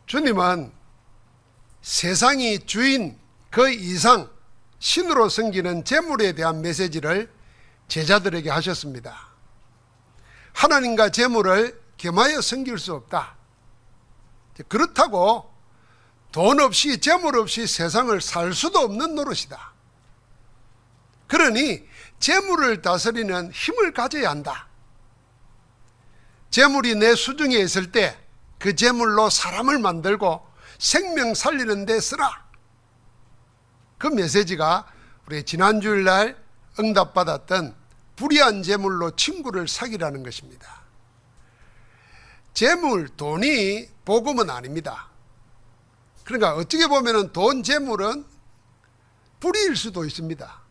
주님은 세상이 주인 그 이상 신으로 섬기는 재물에 대한 메시지를 제자들에게 하셨습니다. 하나님과 재물을 겸하여 섬길 수 없다. 그렇다고 돈 없이 재물 없이 세상을 살 수도 없는 노릇이다. 그러니 재물을 다스리는 힘을 가져야 한다. 재물이 내 수중에 있을 때 그 재물로 사람을 만들고 생명 살리는 데 쓰라. 그 메시지가 우리 지난 주일날 응답받았던 불의한 재물로 친구를 사귀라는 것입니다. 재물, 돈이 복음은 아닙니다. 그러니까 어떻게 보면 돈, 재물은 불의일 수도 있습니다.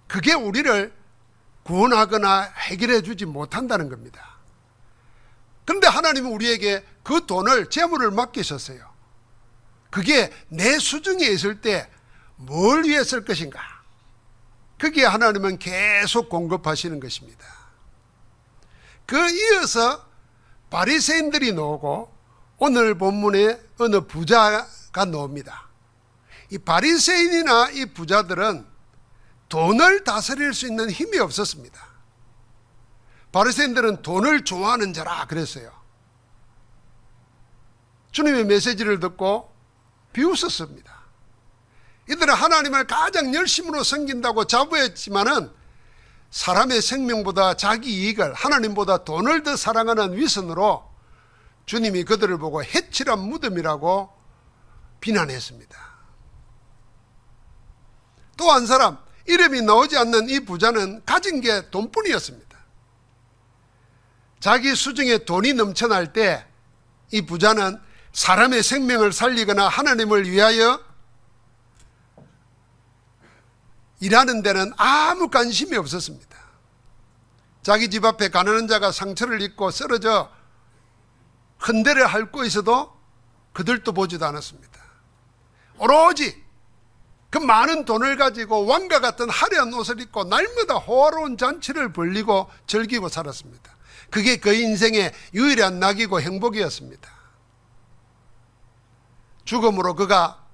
그게 우리를 구원하거나 해결해 주지 못한다는 겁니다. 그런데 하나님은 우리에게 그 돈을, 재물을 맡기셨어요. 그게 내 수중에 있을 때 뭘 위해 쓸 것인가? 그게 하나님은 계속 공급하시는 것입니다. 그 이어서 바리새인들이 나오고 오늘 본문에 어느 부자가 나옵니다. 이 바리새인이나 이 부자들은 돈을 다스릴 수 있는 힘이 없었습니다. 바리새인들은 돈을 좋아하는 자라 그랬어요. 주님의 메시지를 듣고 비웃었습니다. 이들은 하나님을 가장 열심으로 섬긴다고 자부했지만은 사람의 생명보다 자기 이익을, 하나님보다 돈을 더 사랑하는 위선으로 주님이 그들을 보고 해칠한 무덤이라고 비난했습니다. 또 한 사람, 이름이 나오지 않는 이 부자는 가진 게 돈뿐이었습니다. 자기 수중에 돈이 넘쳐날 때 이 부자는 사람의 생명을 살리거나 하나님을 위하여 일하는 데는 아무 관심이 없었습니다. 자기 집 앞에 가난한 자가 상처를 입고 쓰러져 흔대를 핥고 있어도 그들도 보지도 않았습니다. 오로지 그 많은 돈을 가지고 왕과 같은 화려한 옷을 입고 날마다 호화로운 잔치를 벌리고 즐기고 살았습니다. 그게 그 인생의 유일한 낙이고 행복이었습니다. 죽음으로 그가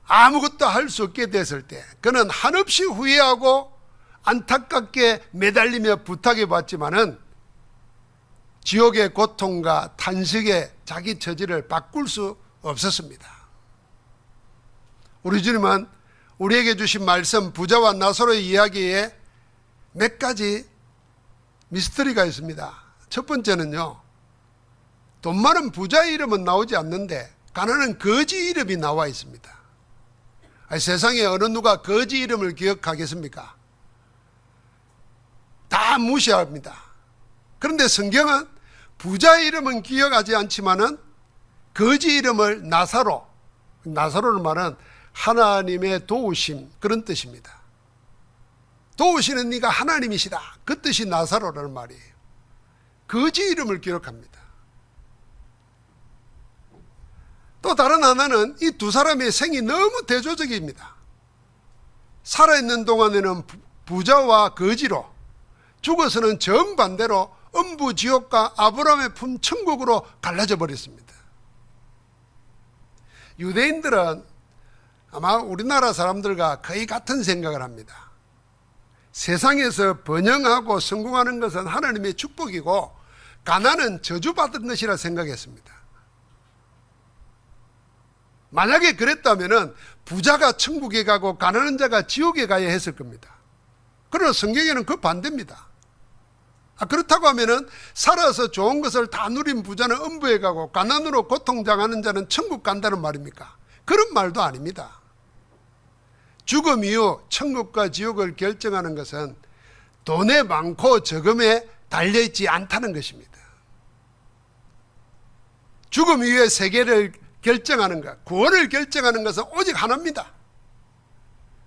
아무것도 할 수 없게 됐을 때 그는 한없이 후회하고 안타깝게 매달리며 부탁해 봤지만은 지옥의 고통과 탄식에 자기 처지를 바꿀 수 없었습니다. 우리 주님은 우리에게 주신 말씀 부자와 나사로의 이야기에 몇 가지 미스터리가 있습니다. 첫 번째는요, 돈 많은 부자의 이름은 나오지 않는데 가난한 거지 이름이 나와 있습니다. 아니, 세상에 어느 누가 거지 이름을 기억하겠습니까? 다 무시합니다. 그런데 성경은 부자의 이름은 기억하지 않지만은 거지 이름을 나사로를 말은 하나님의 도우심, 그런 뜻입니다. 도우시는 네가 하나님이시다, 그 뜻이 나사로라는 말이에요. 거지 이름을 기록합니다. 또 다른 하나는 이 두 사람의 생이 너무 대조적입니다. 살아있는 동안에는 부자와 거지로, 죽어서는 정반대로 음부 지옥과 아브라함의 품 천국으로 갈라져 버렸습니다. 유대인들은 아마 우리나라 사람들과 거의 같은 생각을 합니다. 세상에서 번영하고 성공하는 것은 하나님의 축복이고 가난은 저주받은 것이라 생각했습니다. 만약에 그랬다면 부자가 천국에 가고 가난한 자가 지옥에 가야 했을 겁니다. 그러나 성경에는 그 반대입니다. 그렇다고 하면 살아서 좋은 것을 다 누린 부자는 음부에 가고 가난으로 고통당하는 자는 천국 간다는 말입니까? 그런 말도 아닙니다. 죽음 이후 천국과 지옥을 결정하는 것은 돈에 많고 적음에 달려있지 않다는 것입니다. 죽음 이후의 세계를 결정하는 것, 구원을 결정하는 것은 오직 하나입니다.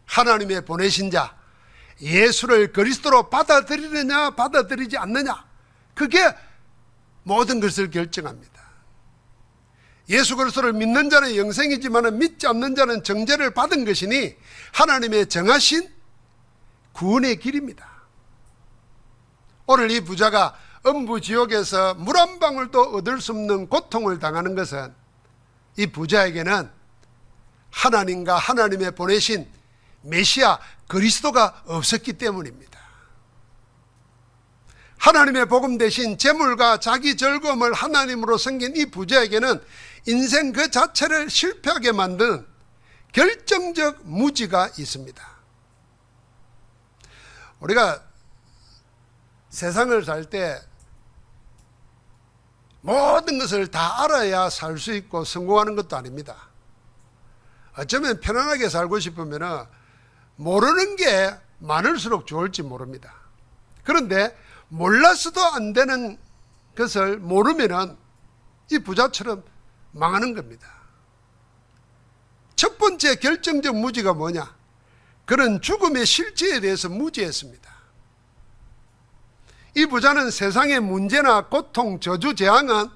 하나님의 보내신 자 예수를 그리스도로 받아들이느냐 받아들이지 않느냐, 그게 모든 것을 결정합니다. 예수 그리스도를 믿는 자는 영생이지만 믿지 않는 자는 정죄를 받은 것이니 하나님의 정하신 구원의 길입니다. 오늘 이 부자가 음부 지옥에서 물 한 방울도 얻을 수 없는 고통을 당하는 것은 이 부자에게는 하나님과 하나님의 보내신 메시아 그리스도가 없었기 때문입니다. 하나님의 복음 대신 재물과 자기 즐거움을 하나님으로 섬긴 이 부자에게는 인생 그 자체를 실패하게 만드는 결정적 무지가 있습니다. 우리가 세상을 살 때 모든 것을 다 알아야 살 수 있고 성공하는 것도 아닙니다. 어쩌면 편안하게 살고 싶으면 모르는 게 많을수록 좋을지 모릅니다. 그런데 몰라서도 안 되는 것을 모르면 이 부자처럼 망하는 겁니다. 첫 번째 결정적 무지가 뭐냐? 그는 죽음의 실제에 대해서 무지했습니다. 이 부자는 세상의 문제나 고통, 저주, 재앙은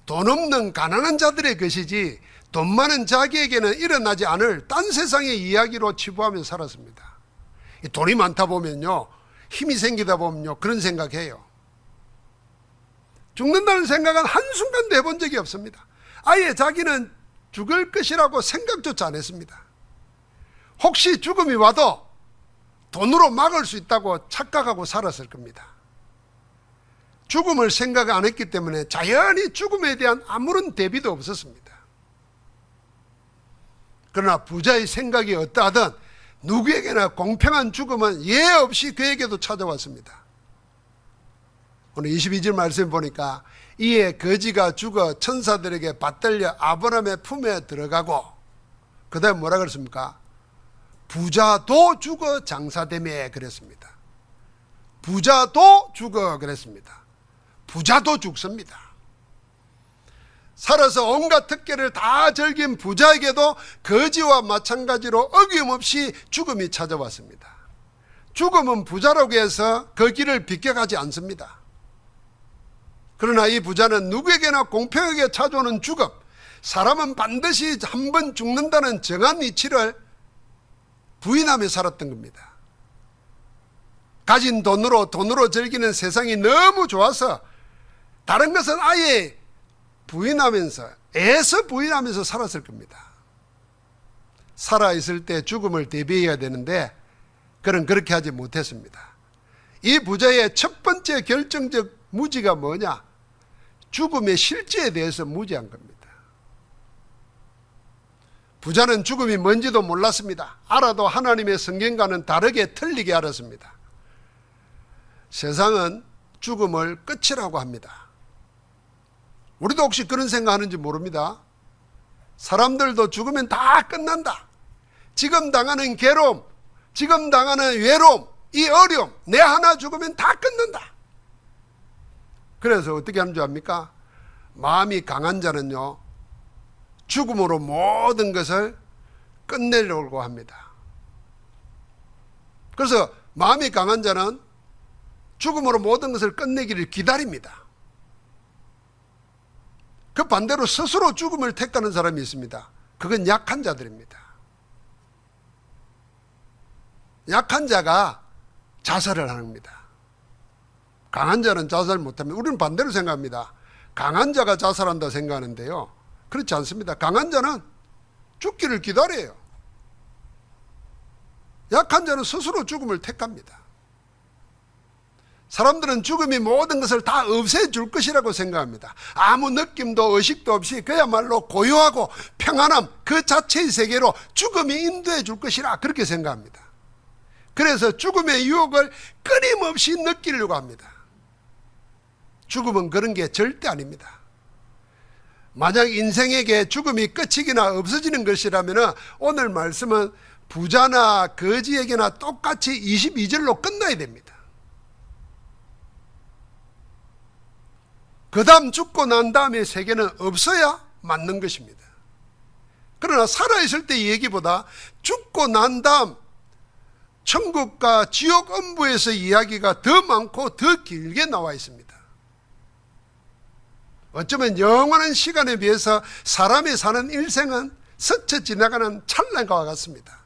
돈 없는 가난한 자들의 것이지 돈 많은 자기에게는 일어나지 않을 딴 세상의 이야기로 치부하며 살았습니다. 돈이 많다 보면요, 힘이 생기다 보면요, 그런 생각해요. 죽는다는 생각은 한순간도 해본 적이 없습니다. 아예 자기는 죽을 것이라고 생각조차 안 했습니다. 혹시 죽음이 와도 돈으로 막을 수 있다고 착각하고 살았을 겁니다. 죽음을 생각 안 했기 때문에 자연히 죽음에 대한 아무런 대비도 없었습니다. 그러나 부자의 생각이 어떠하든 누구에게나 공평한 죽음은 예 없이 그에게도 찾아왔습니다. 오늘 22절 말씀 보니까 이에 거지가 죽어 천사들에게 받들려 아브라함의 품에 들어가고, 그 다음에 뭐라 그랬습니까? 부자도 죽어 장사되매 그랬습니다. 부자도 죽어 그랬습니다. 부자도 죽습니다. 살아서 온갖 특권을 다 즐긴 부자에게도 거지와 마찬가지로 어김없이 죽음이 찾아왔습니다. 죽음은 부자라고 해서 그 길을 비껴가지 않습니다. 그러나 이 부자는 누구에게나 공평하게 찾아오는 죽음, 사람은 반드시 한 번 죽는다는 정한 이치를 부인하며 살았던 겁니다. 가진 돈으로 즐기는 세상이 너무 좋아서 다른 것은 아예 부인하면서, 애써 부인하면서 살았을 겁니다. 살아있을 때 죽음을 대비해야 되는데 그는 그렇게 하지 못했습니다. 이 부자의 첫 번째 결정적 무지가 뭐냐? 죽음의 실제에 대해서 무지한 겁니다. 부자는 죽음이 뭔지도 몰랐습니다. 알아도 하나님의 성경과는 다르게 틀리게 알았습니다. 세상은 죽음을 끝이라고 합니다. 우리도 혹시 그런 생각하는지 모릅니다. 사람들도 죽으면 다 끝난다. 지금 당하는 괴로움, 지금 당하는 외로움, 이 어려움, 내 하나 죽으면 다 끝난다. 그래서 어떻게 하는 줄 압니까? 마음이 강한 자는요, 죽음으로 모든 것을 끝내려고 합니다. 그래서 마음이 강한 자는 죽음으로 모든 것을 끝내기를 기다립니다. 그 반대로 스스로 죽음을 택하는 사람이 있습니다. 그건 약한 자들입니다. 약한 자가 자살을 합니다. 강한 자는 자살 못합니다. 우리는 반대로 생각합니다. 강한 자가 자살한다 생각하는데요, 그렇지 않습니다. 강한 자는 죽기를 기다려요. 약한 자는 스스로 죽음을 택합니다. 사람들은 죽음이 모든 것을 다 없애줄 것이라고 생각합니다. 아무 느낌도 의식도 없이 그야말로 고요하고 평안함 그 자체의 세계로 죽음이 인도해 줄 것이라 그렇게 생각합니다. 그래서 죽음의 유혹을 끊임없이 느끼려고 합니다. 죽음은 그런 게 절대 아닙니다. 만약 인생에게 죽음이 끝이거나 없어지는 것이라면 오늘 말씀은 부자나 거지에게나 똑같이 22절로 끝나야 됩니다. 그 다음 죽고 난 다음의 세계는 없어야 맞는 것입니다. 그러나 살아있을 때 얘기보다 죽고 난 다음 천국과 지옥 음부에서 이야기가 더 많고 더 길게 나와 있습니다. 어쩌면 영원한 시간에 비해서 사람이 사는 일생은 스쳐 지나가는 찰나와 같습니다.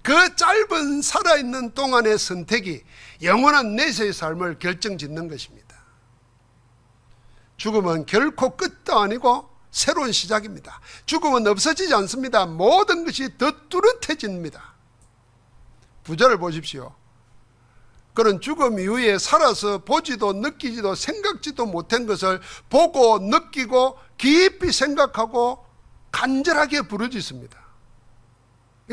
그 짧은 살아있는 동안의 선택이 영원한 내세의 삶을 결정짓는 것입니다. 죽음은 결코 끝도 아니고 새로운 시작입니다. 죽음은 없어지지 않습니다. 모든 것이 더 뚜렷해집니다. 부자를 보십시오. 그런 죽음 이후에 살아서 보지도 느끼지도 생각지도 못한 것을 보고 느끼고 깊이 생각하고 간절하게 부르짖습니다.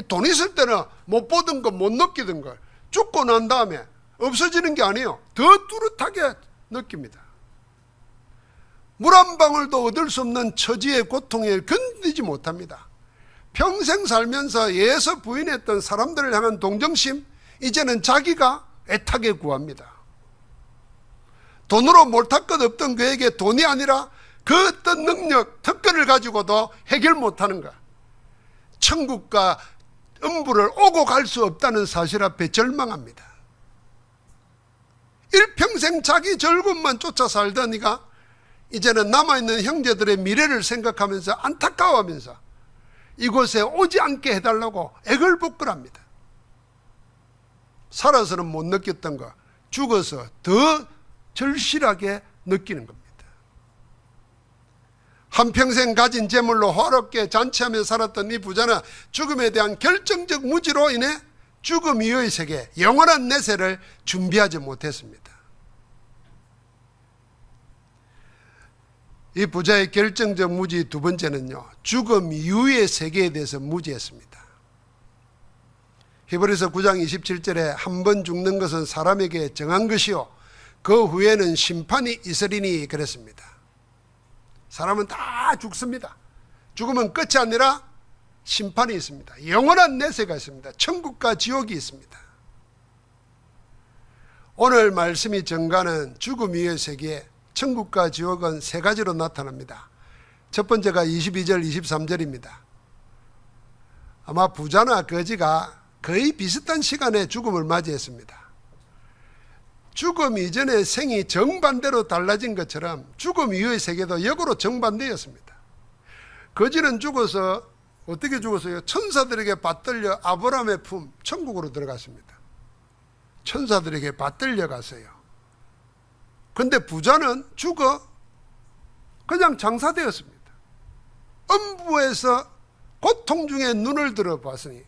돈 있을 때는 못 보던 것, 못 느끼던 걸 죽고 난 다음에 없어지는 게 아니에요. 더 뚜렷하게 느낍니다. 물 한 방울도 얻을 수 없는 처지의 고통에 견디지 못합니다. 평생 살면서 예서 부인했던 사람들을 향한 동정심, 이제는 자기가 애타게 구합니다. 돈으로 못할 것 없던 그에게 돈이 아니라 그 어떤 능력, 특권을 가지고도 해결 못하는 것, 천국과 음부를 오고 갈 수 없다는 사실 앞에 절망합니다. 일평생 자기 즐거움만 쫓아 살던 이가 이제는 남아있는 형제들의 미래를 생각하면서 안타까워하면서 이곳에 오지 않게 해달라고 애걸복걸합니다. 살아서는 못 느꼈던 거 죽어서 더 절실하게 느끼는 겁니다. 한평생 가진 재물로 호롭게 잔치하며 살았던 이 부자는 죽음에 대한 결정적 무지로 인해 죽음 이후의 세계, 영원한 내세를 준비하지 못했습니다. 이 부자의 결정적 무지 두 번째는요, 죽음 이후의 세계에 대해서 무지했습니다. 히브리서 9장 27절에 한 번 죽는 것은 사람에게 정한 것이요 그 후에는 심판이 있으리니 그랬습니다. 사람은 다 죽습니다. 죽으면 끝이 아니라 심판이 있습니다. 영원한 내세가 있습니다. 천국과 지옥이 있습니다. 오늘 말씀이 전가는 죽음 이후의 세계, 천국과 지옥은 세 가지로 나타납니다. 첫 번째가 22절, 23절입니다. 아마 부자나 거지가 거의 비슷한 시간에 죽음을 맞이했습니다. 죽음 이전의 생이 정반대로 달라진 것처럼 죽음 이후의 세계도 역으로 정반대였습니다. 거지는 죽어서 어떻게 죽었어요? 천사들에게 받들려 아브라함의 품, 천국으로 들어갔습니다. 천사들에게 받들려 갔어요. 그런데 부자는 죽어 그냥 장사되었습니다. 음부에서 고통 중에 눈을 들어 봤으니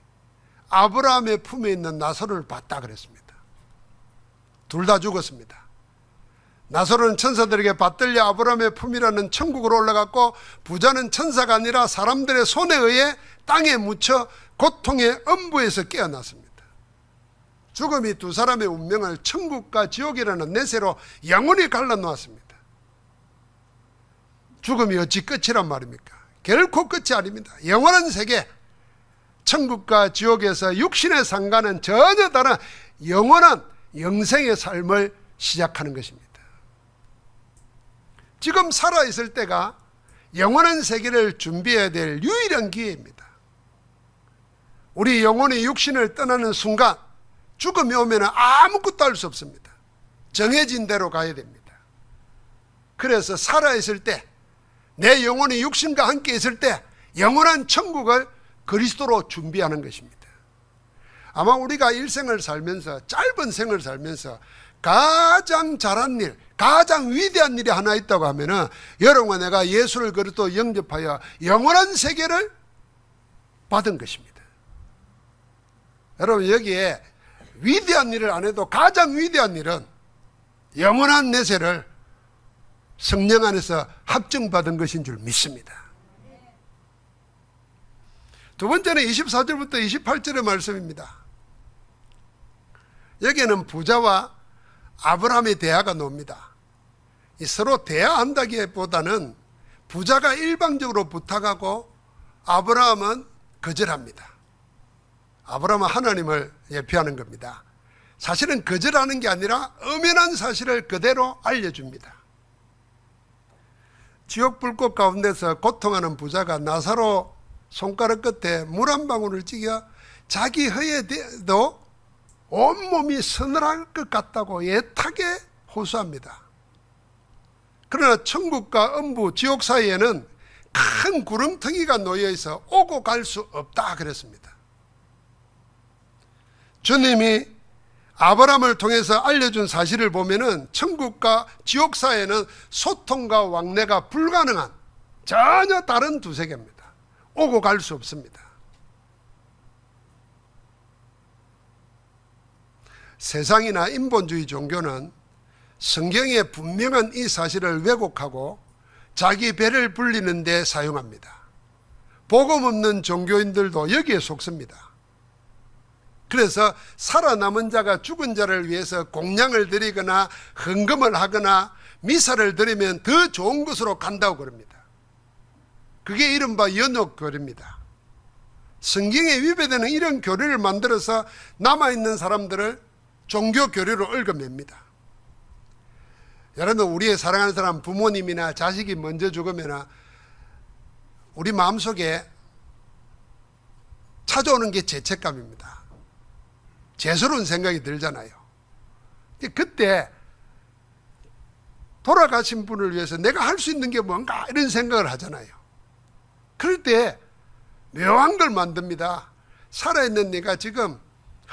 아브라함의 품에 있는 나사로를 봤다 그랬습니다. 둘 다 죽었습니다. 나사로는 천사들에게 받들려 아브라함의 품이라는 천국으로 올라갔고, 부자는 천사가 아니라 사람들의 손에 의해 땅에 묻혀 고통의 음부에서 깨어났습니다. 죽음이 두 사람의 운명을 천국과 지옥이라는 내세로 영원히 갈라놓았습니다. 죽음이 어찌 끝이란 말입니까? 결코 끝이 아닙니다. 영원한 세계, 천국과 지옥에서 육신의 상관은 전혀 다른 영원한 영생의 삶을 시작하는 것입니다. 지금 살아있을 때가 영원한 세계를 준비해야 될 유일한 기회입니다. 우리 영혼이 육신을 떠나는 순간 죽음이 오면 아무것도 할 수 없습니다. 정해진 대로 가야 됩니다. 그래서 살아있을 때, 내 영혼이 육신과 함께 있을 때 영원한 천국을 그리스도로 준비하는 것입니다. 아마 우리가 일생을 살면서, 짧은 생을 살면서 가장 잘한 일, 가장 위대한 일이 하나 있다고 하면은 여러분과 내가 예수를 그리스도 영접하여 영원한 세계를 받은 것입니다. 여러분, 여기에 위대한 일을 안 해도 가장 위대한 일은 영원한 내세를 성령 안에서 합증받은 것인 줄 믿습니다. 두 번째는 24절부터 28절의 말씀입니다. 여기에는 부자와 아브라함의 대화가 나옵니다. 서로 대화한다기보다는 부자가 일방적으로 부탁하고 아브라함은 거절합니다. 아브라함은 하나님을 예표하는 겁니다. 사실은 거절하는 게 아니라 엄연한 사실을 그대로 알려줍니다. 지옥 불꽃 가운데서 고통하는 부자가 나사로 손가락 끝에 물 한 방울을 찍어 자기 혀에 대도 온몸이 서늘할 것 같다고 애타게 호소합니다. 그러나 천국과 음부, 지옥 사이에는 큰 구렁텅이가 놓여있어 오고 갈 수 없다 그랬습니다. 주님이 아브라함을 통해서 알려준 사실을 보면은 천국과 지옥 사이에는 소통과 왕래가 불가능한 전혀 다른 두 세계입니다. 오고 갈 수 없습니다. 세상이나 인본주의 종교는 성경의 분명한 이 사실을 왜곡하고 자기 배를 불리는 데 사용합니다. 복음 없는 종교인들도 여기에 속습니다. 그래서 살아남은 자가 죽은 자를 위해서 공양을 드리거나 헌금을 하거나 미사를 드리면 더 좋은 곳으로 간다고 그럽니다. 그게 이른바 연옥교리입니다. 성경에 위배되는 이런 교리를 만들어서 남아있는 사람들을 종교교리로 얽어맵니다. 여러분, 우리의 사랑하는 사람, 부모님이나 자식이 먼저 죽으면 우리 마음속에 찾아오는 게 죄책감입니다. 죄스러운 생각이 들잖아요. 그때 돌아가신 분을 위해서 내가 할 수 있는 게 뭔가 이런 생각을 하잖아요. 그럴 때 묘한 걸 만듭니다. 살아있는 내가 지금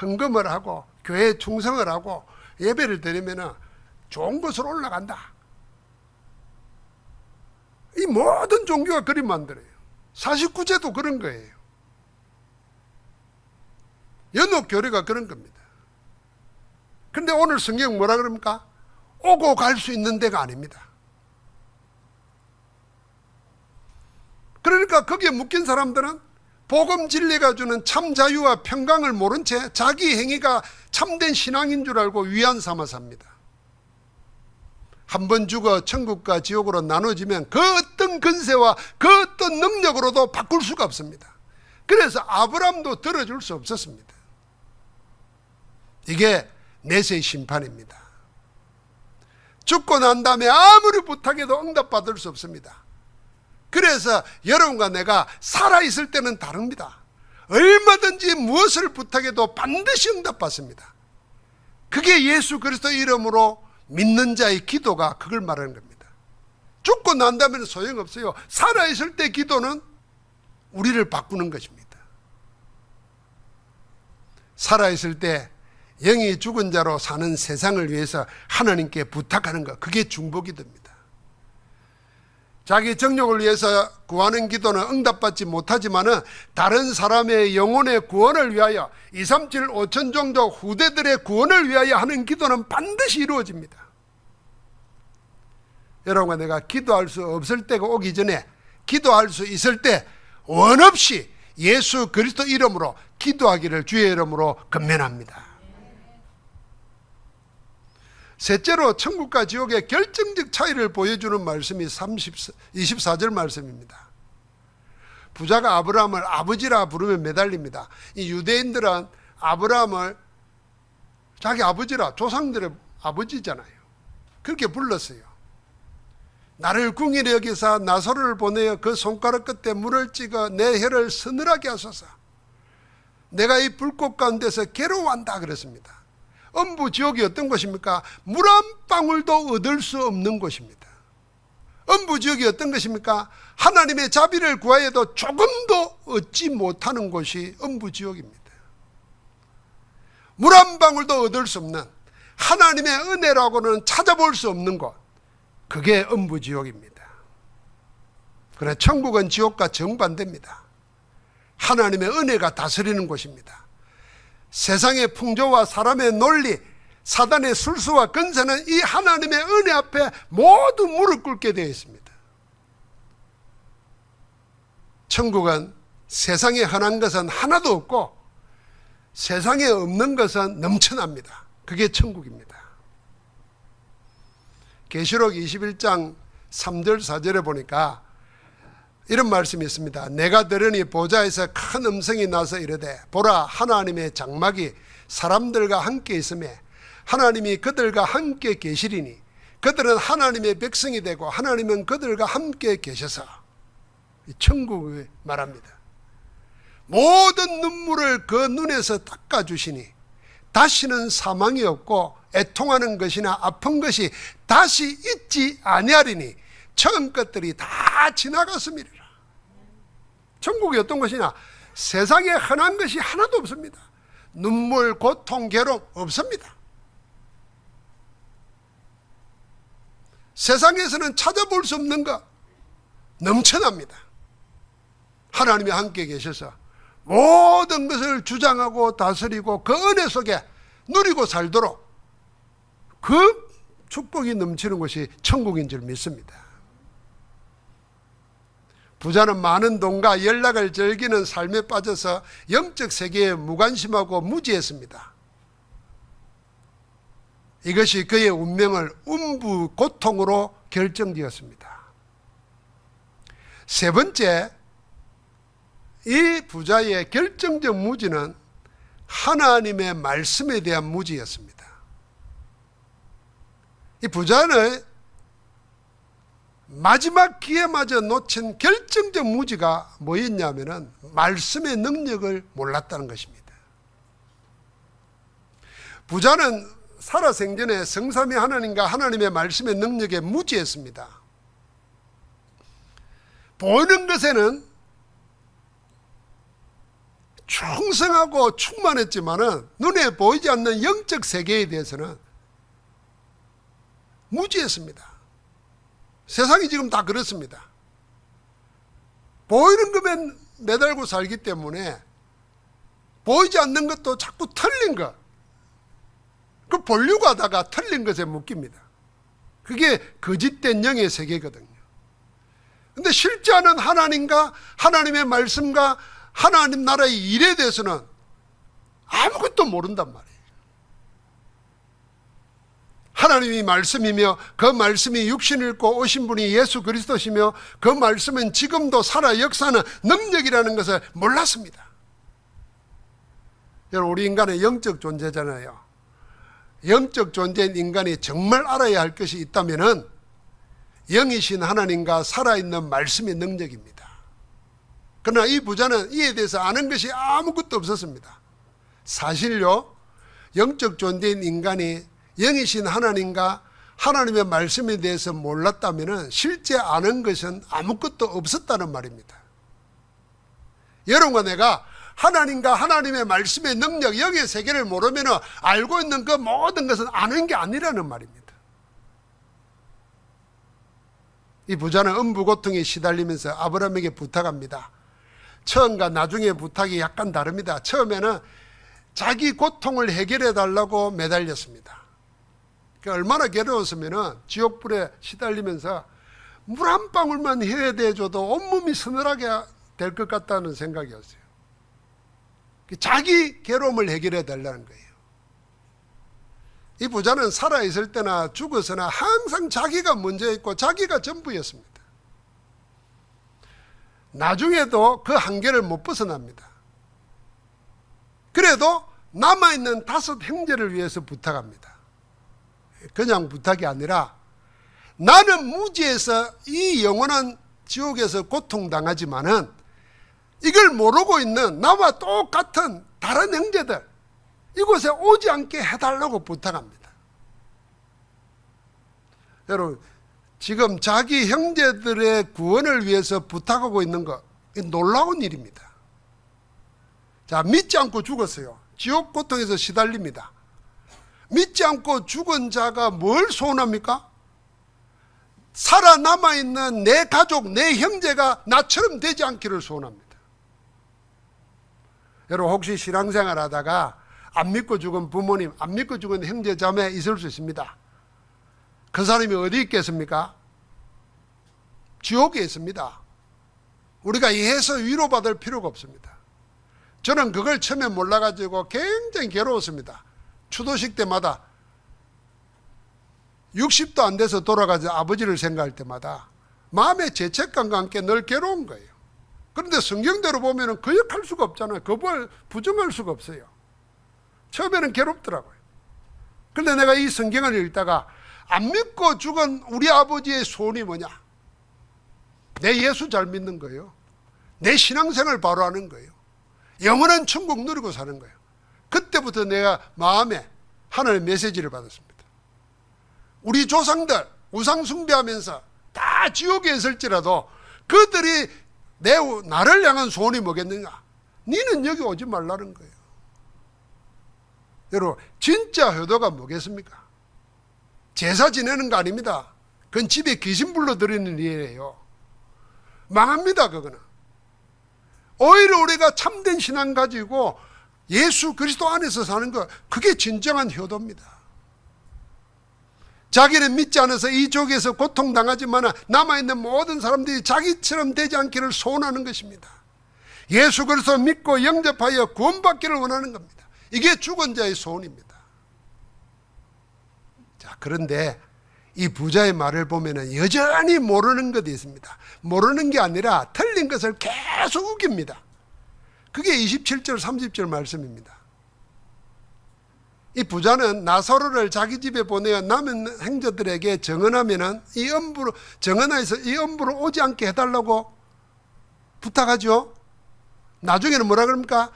헌금을 하고 교회에 충성을 하고 예배를 드리면 좋은 곳으로 올라간다. 이 모든 종교가 그리 만들어요. 49제도 그런 거예요. 연옥교리가 그런 겁니다. 그런데 오늘 성경 뭐라 그럽니까? 오고 갈 수 있는 데가 아닙니다. 그러니까 거기에 묶인 사람들은 복음 진리가 주는 참 자유와 평강을 모른 채 자기 행위가 참된 신앙인 줄 알고 위안 삼아 삽니다. 한 번 죽어 천국과 지옥으로 나눠지면 그 어떤 근세와 그 어떤 능력으로도 바꿀 수가 없습니다. 그래서 아브라함도 들어줄 수 없었습니다. 이게 내세의 심판입니다. 죽고 난 다음에 아무리 부탁해도 응답받을 수 없습니다. 그래서 여러분과 내가 살아있을 때는 다릅니다. 얼마든지 무엇을 부탁해도 반드시 응답받습니다. 그게 예수 그리스도 이름으로 믿는 자의 기도가 그걸 말하는 겁니다. 죽고 난 다음에는 소용없어요. 살아있을 때 기도는 우리를 바꾸는 것입니다. 살아있을 때 영이 죽은 자로 사는 세상을 위해서 하나님께 부탁하는 것, 그게 중복이 됩니다. 자기 정욕을 위해서 구하는 기도는 응답받지 못하지만은 다른 사람의 영혼의 구원을 위하여 237, 5천 종족 후대들의 구원을 위하여 하는 기도는 반드시 이루어집니다. 여러분과 내가 기도할 수 없을 때가 오기 전에 기도할 수 있을 때 원없이 예수 그리스도 이름으로 기도하기를 주의 이름으로 권면합니다. 셋째로 천국과 지옥의 결정적 차이를 보여주는 말씀이 24절 말씀입니다. 부자가 아브라함을 아버지라 부르며 매달립니다. 이 유대인들은 아브라함을 자기 아버지라, 조상들의 아버지잖아요. 그렇게 불렀어요. 나를 궁일히 여기사 나사로를 보내어 그 손가락 끝에 물을 찍어 내 혀를 서늘하게 하소서. 내가 이 불꽃 가운데서 괴로워한다 그랬습니다. 엄부지옥이 어떤 곳입니까? 물 한 방울도 얻을 수 없는 곳입니다. 엄부지옥이 어떤 것입니까? 하나님의 자비를 구하여도 조금도 얻지 못하는 곳이 엄부지옥입니다. 물 한 방울도 얻을 수 없는, 하나님의 은혜라고는 찾아볼 수 없는 곳, 그게 엄부지옥입니다. 그러나 천국은 지옥과 정반대입니다. 하나님의 은혜가 다스리는 곳입니다. 세상의 풍조와 사람의 논리, 사단의 술수와 근세는 이 하나님의 은혜 앞에 모두 무릎 꿇게 되어 있습니다. 천국은 세상에 흔한 것은 하나도 없고 세상에 없는 것은 넘쳐납니다. 그게 천국입니다. 계시록 21장 3절 4절에 보니까 이런 말씀이 있습니다. 내가 들으니 보좌에서 큰 음성이 나서 이르되 보라, 하나님의 장막이 사람들과 함께 있으매 하나님이 그들과 함께 계시리니 그들은 하나님의 백성이 되고 하나님은 그들과 함께 계셔서, 천국을 말합니다. 모든 눈물을 그 눈에서 닦아주시니 다시는 사망이 없고 애통하는 것이나 아픈 것이 다시 있지 아니하리니 처음 것들이 다 지나갔음이라. 천국이 어떤 것이냐? 세상에 흔한 것이 하나도 없습니다. 눈물, 고통, 괴로움 없습니다. 세상에서는 찾아볼 수 없는 것, 넘쳐납니다. 하나님이 함께 계셔서 모든 것을 주장하고 다스리고 그 은혜 속에 누리고 살도록 그 축복이 넘치는 것이 천국인 줄 믿습니다. 부자는 많은 돈과 연락을 즐기는 삶에 빠져서 영적 세계에 무관심하고 무지했습니다. 이것이 그의 운명을 음부 고통으로 결정되었습니다. 세 번째, 이 부자의 결정적 무지는 하나님의 말씀에 대한 무지였습니다. 이 부자는 마지막 기회마저 놓친 결정적 무지가 뭐였냐면은 말씀의 능력을 몰랐다는 것입니다. 부자는 살아생전에 성삼위 하나님과 하나님의 말씀의 능력에 무지했습니다. 보이는 것에는 충성하고 충만했지만은 눈에 보이지 않는 영적 세계에 대해서는 무지했습니다. 세상이 지금 다 그렇습니다. 보이는 것에 매달고 살기 때문에 보이지 않는 것도 자꾸 틀린 것, 그 보려고 하다가 틀린 것에 묶입니다. 그게 거짓된 영의 세계거든요. 근데 실제하는 하나님과 하나님의 말씀과 하나님 나라의 일에 대해서는 아무것도 모른단 말이에요. 하나님이 말씀이며 그 말씀이 육신을 입고 오신 분이 예수 그리스도시며 그 말씀은 지금도 살아 역사하는 능력이라는 것을 몰랐습니다. 여러분, 우리 인간은 영적 존재잖아요. 영적 존재인 인간이 정말 알아야 할 것이 있다면은 영이신 하나님과 살아있는 말씀의 능력입니다. 그러나 이 부자는 이에 대해서 아는 것이 아무것도 없었습니다. 사실요, 영적 존재인 인간이 영이신 하나님과 하나님의 말씀에 대해서 몰랐다면 실제 아는 것은 아무것도 없었다는 말입니다. 여러분과 내가 하나님과 하나님의 말씀의 능력, 영의 세계를 모르면 알고 있는 그 모든 것은 아는 게 아니라는 말입니다. 이 부자는 음부고통에 시달리면서 아브라함에게 부탁합니다. 처음과 나중에 부탁이 약간 다릅니다. 처음에는 자기 고통을 해결해 달라고 매달렸습니다. 얼마나 괴로웠으면 지옥불에 시달리면서 물 한 방울만 헤어대줘도 온몸이 서늘하게 될 것 같다는 생각이었어요. 자기 괴로움을 해결해 달라는 거예요. 이 부자는 살아있을 때나 죽어서나 항상 자기가 먼저 있고 자기가 전부였습니다. 나중에도 그 한계를 못 벗어납니다. 그래도 남아있는 5 형제를 위해서 부탁합니다. 그냥 부탁이 아니라 나는 무지해서 이 영원한 지옥에서 고통당하지만은 이걸 모르고 있는 나와 똑같은 다른 형제들 이곳에 오지 않게 해달라고 부탁합니다. 여러분, 지금 자기 형제들의 구원을 위해서 부탁하고 있는 거 놀라운 일입니다. 자, 믿지 않고 죽었어요. 지옥 고통에서 시달립니다. 믿지 않고 죽은 자가 뭘 소원합니까? 살아남아있는 내 가족, 내 형제가 나처럼 되지 않기를 소원합니다. 여러분, 혹시 신앙생활 하다가 안 믿고 죽은 부모님, 안 믿고 죽은 형제 자매 있을 수 있습니다. 그 사람이 어디 있겠습니까? 지옥에 있습니다. 우리가 이해해서 위로받을 필요가 없습니다. 저는 그걸 처음에 몰라가지고 굉장히 괴로웠습니다. 추도식 때마다 60도 안 돼서 돌아가서 아버지를 생각할 때마다 마음의 죄책감과 함께 늘 괴로운 거예요. 그런데 성경대로 보면 거역할 수가 없잖아요. 그걸 부정할 수가 없어요. 처음에는 괴롭더라고요. 그런데 내가 이 성경을 읽다가 안 믿고 죽은 우리 아버지의 소원이 뭐냐? 내 예수 잘 믿는 거예요. 내 신앙생활 바로 하는 거예요. 영원한 천국 누리고 사는 거예요. 그때부터 내가 마음에 하나님의 메시지를 받았습니다. 우리 조상들 우상 숭배하면서 다 지옥에 있을지라도 그들이 나를 향한 소원이 뭐겠느냐? 너는 여기 오지 말라는 거예요. 여러분, 진짜 효도가 뭐겠습니까? 제사 지내는 거 아닙니다. 그건 집에 귀신 불러들이는 일이에요. 망합니다. 그거는. 오히려 우리가 참된 신앙 가지고 예수 그리스도 안에서 사는 것, 그게 진정한 효도입니다. 자기는 믿지 않아서 이 족에서 고통당하지만 남아있는 모든 사람들이 자기처럼 되지 않기를 소원하는 것입니다. 예수 그리스도 믿고 영접하여 구원받기를 원하는 겁니다. 이게 죽은 자의 소원입니다. 자, 그런데 이 부자의 말을 보면 여전히 모르는 것이 있습니다. 모르는 게 아니라 틀린 것을 계속 우깁니다. 그게 27절 30절 말씀입니다. 이 부자는 나사로를 자기 집에 보내어 남은 행저들에게 정언하면은 이 엄부로 정언해서 이 엄부로 오지 않게 해달라고 부탁하죠. 나중에는 뭐라 그럽니까?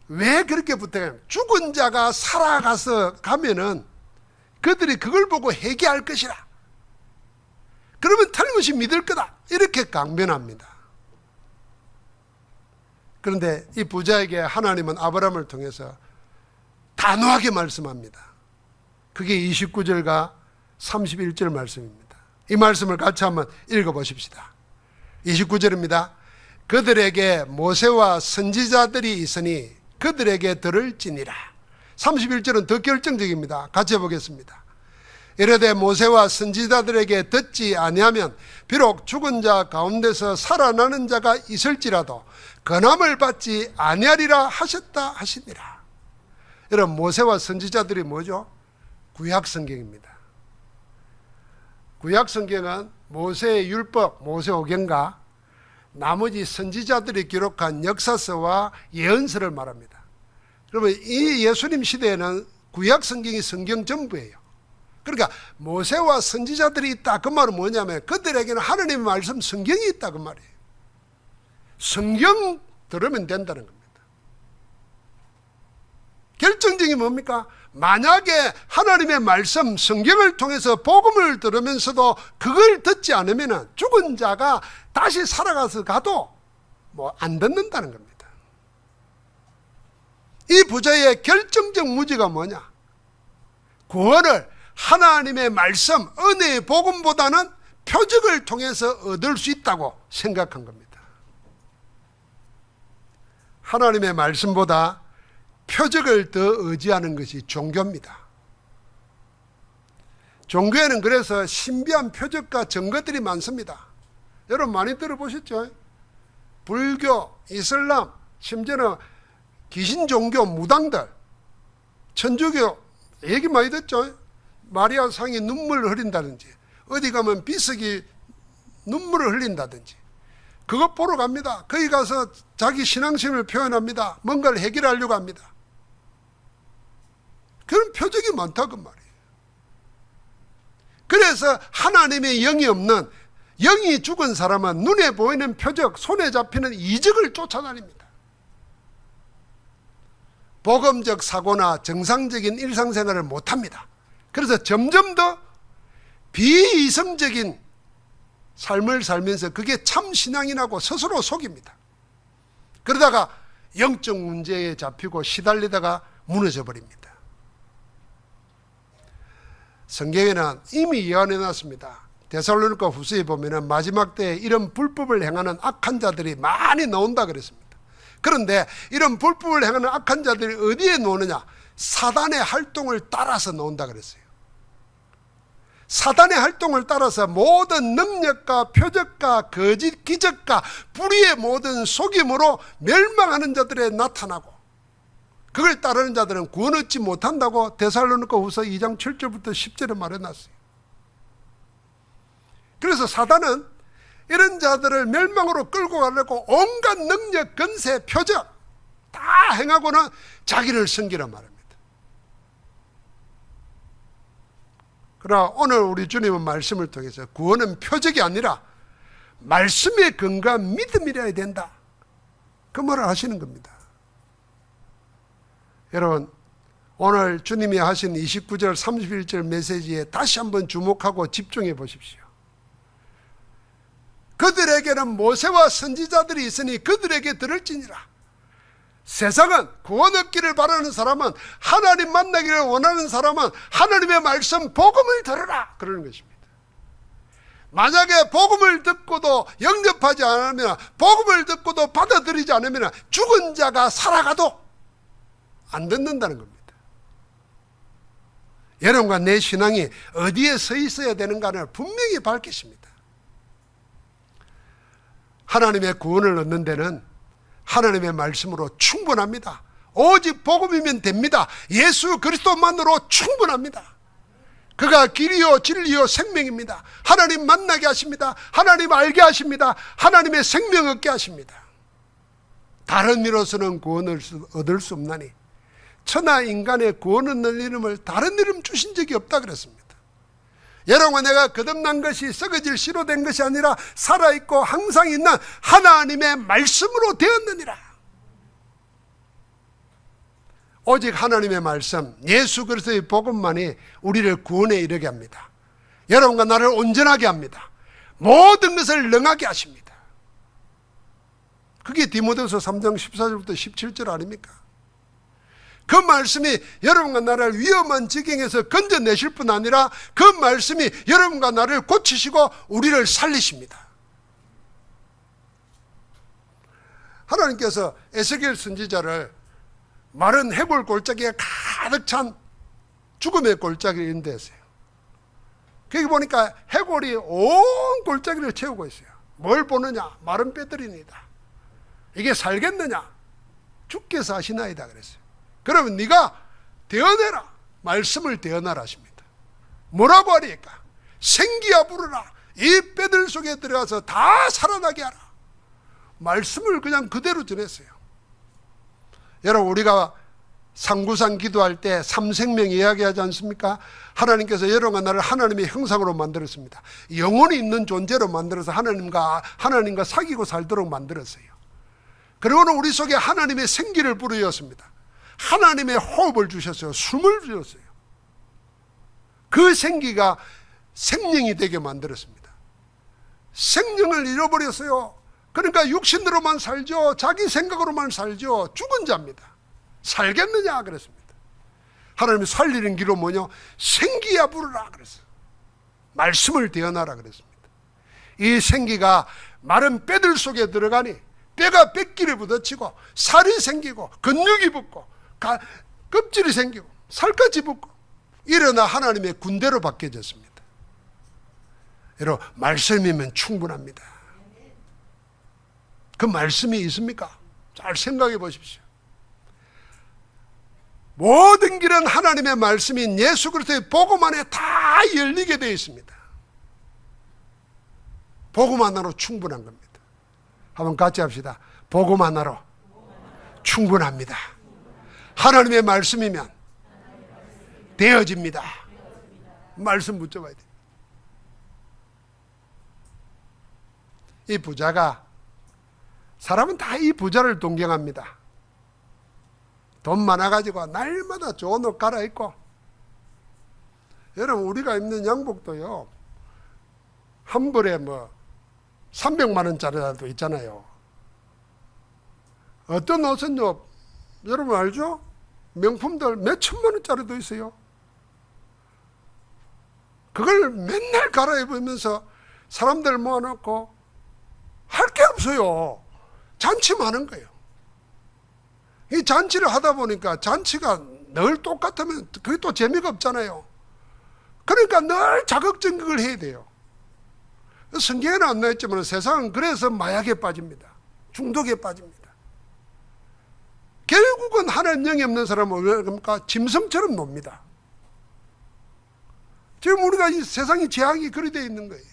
왜 그렇게 부탁해요? 죽은 자가 살아가서 가면은 그들이 그걸 보고 회개할 것이라. 그러면 틀림없이 믿을 거다. 이렇게 강변합니다. 그런데 이 부자에게 하나님은 아브라함을 통해서 단호하게 말씀합니다. 그게 29절과 31절 말씀입니다. 이 말씀을 같이 한번 읽어보십시다. 29절입니다. 그들에게 모세와 선지자들이 있으니 그들에게 들을지니라. 31절은 더 결정적입니다. 같이 해보겠습니다. 이르되 모세와 선지자들에게 듣지 아니하면 비록 죽은 자 가운데서 살아나는 자가 있을지라도 건함을 받지 아니하리라 하셨다 하시니라. 여러분, 모세와 선지자들이 뭐죠? 구약성경입니다. 구약성경은 모세의 율법, 모세오경과 나머지 선지자들이 기록한 역사서와 예언서를 말합니다. 그러면 이 예수님 시대에는 구약성경이 성경 전부예요. 그러니까 모세와 선지자들이 있다, 그 말은 뭐냐면 그들에게는 하나님의 말씀 성경이 있다, 그 말이에요. 성경 들으면 된다는 겁니다. 결정적인 뭡니까? 만약에 하나님의 말씀 성경을 통해서 복음을 들으면서도 그걸 듣지 않으면 죽은 자가 다시 살아가서 가도 안 듣는다는 겁니다. 이 부자의 결정적 무지가 뭐냐? 구원을 하나님의 말씀, 은혜의 복음보다는 표적을 통해서 얻을 수 있다고 생각한 겁니다. 하나님의 말씀보다 표적을 더 의지하는 것이 종교입니다. 종교에는 그래서 신비한 표적과 증거들이 많습니다. 여러분 많이 들어보셨죠? 불교, 이슬람, 심지어는 귀신 종교 무당들, 천주교 얘기 많이 듣죠? 마리아 상이 눈물을 흘린다든지, 어디 가면 비석이 눈물을 흘린다든지, 그것 보러 갑니다. 거기 가서 자기 신앙심을 표현합니다. 뭔가를 해결하려고 합니다. 그런 표적이 많다고 말이에요. 그래서 하나님의 영이 없는, 영이 죽은 사람은 눈에 보이는 표적, 손에 잡히는 이적을 쫓아다닙니다. 복음적 사고나 정상적인 일상생활을 못합니다. 그래서 점점 더 비이성적인 삶을 살면서 그게 참 신앙이라고 스스로 속입니다. 그러다가 영적 문제에 잡히고 시달리다가 무너져 버립니다. 성경에는 이미 예언해 놨습니다. 데살로니가 후서에 보면 마지막 때에 이런 불법을 행하는 악한 자들이 많이 나온다 그랬습니다. 그런데 이런 불법을 행하는 악한 자들이 어디에 나오느냐? 사단의 활동을 따라서 나온다 그랬어요. 사단의 활동을 따라서 모든 능력과 표적과 거짓 기적과 불의의 모든 속임으로 멸망하는 자들에 나타나고, 그걸 따르는 자들은 구원 얻지 못한다고 데살로니가 후서 2장 7절부터 10절에 말해놨어요. 그래서 사단은 이런 자들을 멸망으로 끌고 가려고 온갖 능력, 권세, 표적 다 행하고는 자기를 섬기란 말입니다. 그러나 오늘 우리 주님은 말씀을 통해서 구원은 표적이 아니라 말씀에 근거한 믿음이라야 된다, 그 말을 하시는 겁니다. 여러분, 오늘 주님이 하신 29절 31절 메시지에 다시 한번 주목하고 집중해 보십시오. 그들에게는 모세와 선지자들이 있으니 그들에게 들을지니라. 세상은 구원 얻기를 바라는 사람은, 하나님 만나기를 원하는 사람은 하나님의 말씀 복음을 들으라, 그러는 것입니다. 만약에 복음을 듣고도 영접하지 않으면, 복음을 듣고도 받아들이지 않으면 죽은 자가 살아가도 안 듣는다는 겁니다. 여러분과 내 신앙이 어디에 서 있어야 되는가를 분명히 밝히십니다. 하나님의 구원을 얻는 데는 하나님의 말씀으로 충분합니다. 오직 복음이면 됩니다. 예수 그리스도만으로 충분합니다. 그가 길이요 진리요 생명입니다. 하나님 만나게 하십니다. 하나님 알게 하십니다. 하나님의 생명 얻게 하십니다. 다른 이로서는 구원을 얻을 수 없나니 천하 인간의 구원 얻는 이름을 다른 이름 주신 적이 없다 그랬습니다. 여러분, 내가 거듭난 것이 썩어질 씨로 된 것이 아니라 살아있고 항상 있는 하나님의 말씀으로 되었느니라. 오직 하나님의 말씀, 예수 그리스도의 복음만이 우리를 구원에 이르게 합니다. 여러분과 나를 온전하게 합니다. 모든 것을 능하게 하십니다. 그게 디모데후서 3장 14절부터 17절 아닙니까? 그 말씀이 여러분과 나를 위험한 지경에서 건져내실 뿐 아니라 그 말씀이 여러분과 나를 고치시고 우리를 살리십니다. 하나님께서 에스겔 선지자를 마른 해골 골짜기에 가득 찬 죽음의 골짜기를 인도했어요. 거기 보니까 해골이 온 골짜기를 채우고 있어요. 뭘 보느냐? 마른 뼈들이니다. 이게 살겠느냐? 주께서 하시나이다 그랬어요. 그러면 네가 되어내라. 말씀을 되어내라 하십니다. 뭐라고 하니까? 생기야 부르라. 이 뼈들 속에 들어가서 다 살아나게 하라. 말씀을 그냥 그대로 전했어요. 여러분, 우리가 상구상 기도할 때 삼생명 이야기하지 않습니까? 하나님께서 여러분과 나를 하나님의 형상으로 만들었습니다. 영혼이 있는 존재로 만들어서 하나님과 사귀고 살도록 만들었어요. 그리고는 우리 속에 하나님의 생기를 불어넣었습니다. 하나님의 호흡을 주셨어요. 숨을 주셨어요. 그 생기가 생명이 되게 만들었습니다. 생명을 잃어버렸어요. 그러니까 육신으로만 살죠. 자기 생각으로만 살죠. 죽은 자입니다. 살겠느냐 그랬습니다. 하나님이 살리는 길은 뭐냐? 생기야 부르라 그랬어요. 말씀을 대언하라 그랬습니다. 이 생기가 마른 뼈들 속에 들어가니 뼈가 뼈끼리 부딪히고 살이 생기고 근육이 붙고 껍질이 생기고 살갗이 붙고 일어나 하나님의 군대로 바뀌어졌습니다. 여러분, 말씀이면 충분합니다. 그 말씀이 있습니까? 잘 생각해 보십시오. 모든 길은 하나님의 말씀인 예수 그리스도의 복음 안에 다 열리게 되어 있습니다. 복음 하나로 충분한 겁니다. 한번 같이 합시다. 복음 하나로 충분합니다. 하나님의 말씀이면 되어집니다. 말씀 붙여봐야 돼요. 이 부자가, 사람은 다 이 부자를 동경합니다. 돈 많아가지고 날마다 좋은 옷 갈아입고, 여러분, 우리가 입는 양복도요, 한 벌에 300만 원짜리도 있잖아요. 어떤 옷은요, 여러분 알죠? 명품들 몇 천만 원짜리도 있어요. 그걸 맨날 갈아입으면서 사람들 모아놓고 할 게 없어요. 잔치 많은 거예요. 이 잔치를 하다 보니까 잔치가 늘 똑같으면 그게 또 재미가 없잖아요. 그러니까 늘 자극적인 걸 해야 돼요. 성경에는 안 나있지만 세상은 그래서 마약에 빠집니다. 중독에 빠집니다. 결국은 하나님 영이 없는 사람은 왜 그럽니까? 짐승처럼 놉니다. 지금 우리가 이 세상이 재앙이 그리 되어 있는 거예요.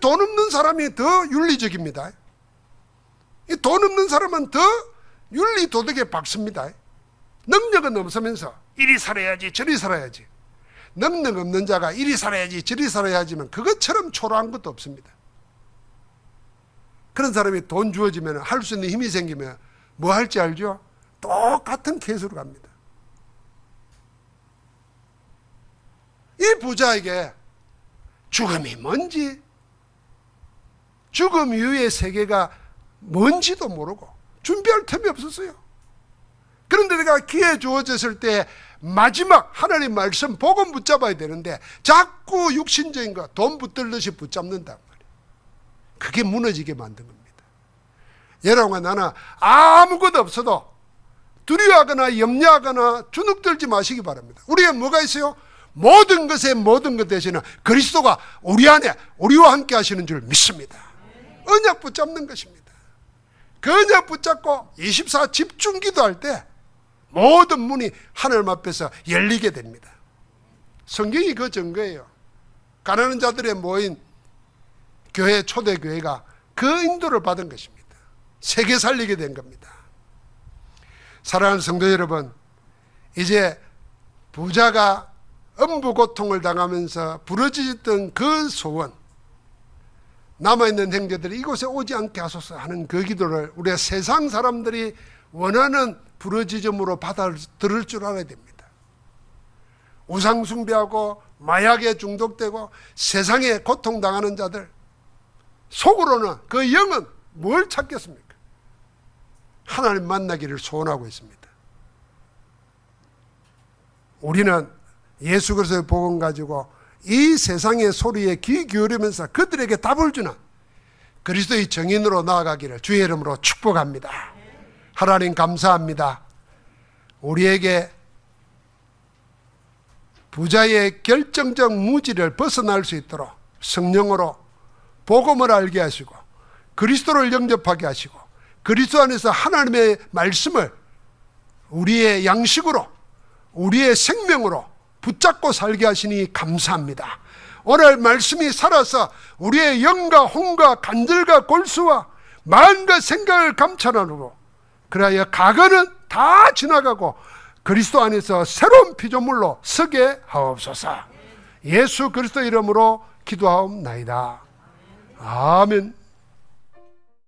돈 없는 사람이 더 윤리적입니다. 이 돈 없는 사람은 더 윤리 도덕에 박습니다. 능력은 없으면서 이리 살아야지 저리 살아야지. 능력 없는 자가 이리 살아야지 저리 살아야지만 그것처럼 초라한 것도 없습니다. 그런 사람이 돈 주어지면 할 수 있는 힘이 생기면 뭐 할지 알죠? 똑같은 케이스로 갑니다. 이 부자에게 죽음이 뭔지, 죽음 이후의 세계가 뭔지도 모르고 준비할 틈이 없었어요. 그런데 내가 기회 주어졌을 때 마지막 하나님 말씀 복음 붙잡아야 되는데 자꾸 육신적인 거 돈 붙들듯이 붙잡는단 말이에요. 그게 무너지게 만든 겁니다. 여러분과 나는 아무것도 없어도 두려워하거나 염려하거나 주눅들지 마시기 바랍니다. 우리에 뭐가 있어요? 모든 것에 모든 것 대신에 그리스도가 우리 안에 우리와 함께 하시는 줄 믿습니다. 언약 붙잡는 것입니다. 그 언약 붙잡고 24 집중 기도할 때 모든 문이 하나님 앞에서 열리게 됩니다. 성경이 그 증거예요. 가난한 자들의 모인 교회, 초대교회가 그 인도를 받은 것입니다. 세계 살리게 된 겁니다. 사랑하는 성도 여러분, 이제 부자가 음부 고통을 당하면서 부러지던 그 소원, 남아있는 형제들이 이곳에 오지 않게 하소서 하는 그 기도를 우리가 세상 사람들이 원하는 부르짖음으로 받아들일 줄 알아야 됩니다. 우상 숭배하고 마약에 중독되고 세상에 고통당하는 자들, 속으로는 그 영은 뭘 찾겠습니까? 하나님 만나기를 소원하고 있습니다. 우리는 예수 그리스도의 복음 가지고 이 세상의 소리에 귀 기울이면서 그들에게 답을 주는 그리스도의 정인으로 나아가기를 주의 이름으로 축복합니다. 하나님 감사합니다. 우리에게 부자의 결정적 무지를 벗어날 수 있도록 성령으로 복음을 알게 하시고 그리스도를 영접하게 하시고 그리스도 안에서 하나님의 말씀을 우리의 양식으로 우리의 생명으로 붙잡고 살게 하시니 감사합니다. 오늘 말씀이 살아서 우리의 영과 혼과 간절과 골수와 마음과 생각을 감찰하고 그래야 과거는 다 지나가고 그리스도 안에서 새로운 피조물로 서게 하옵소서. 예수 그리스도 이름으로 기도하옵나이다. 아멘.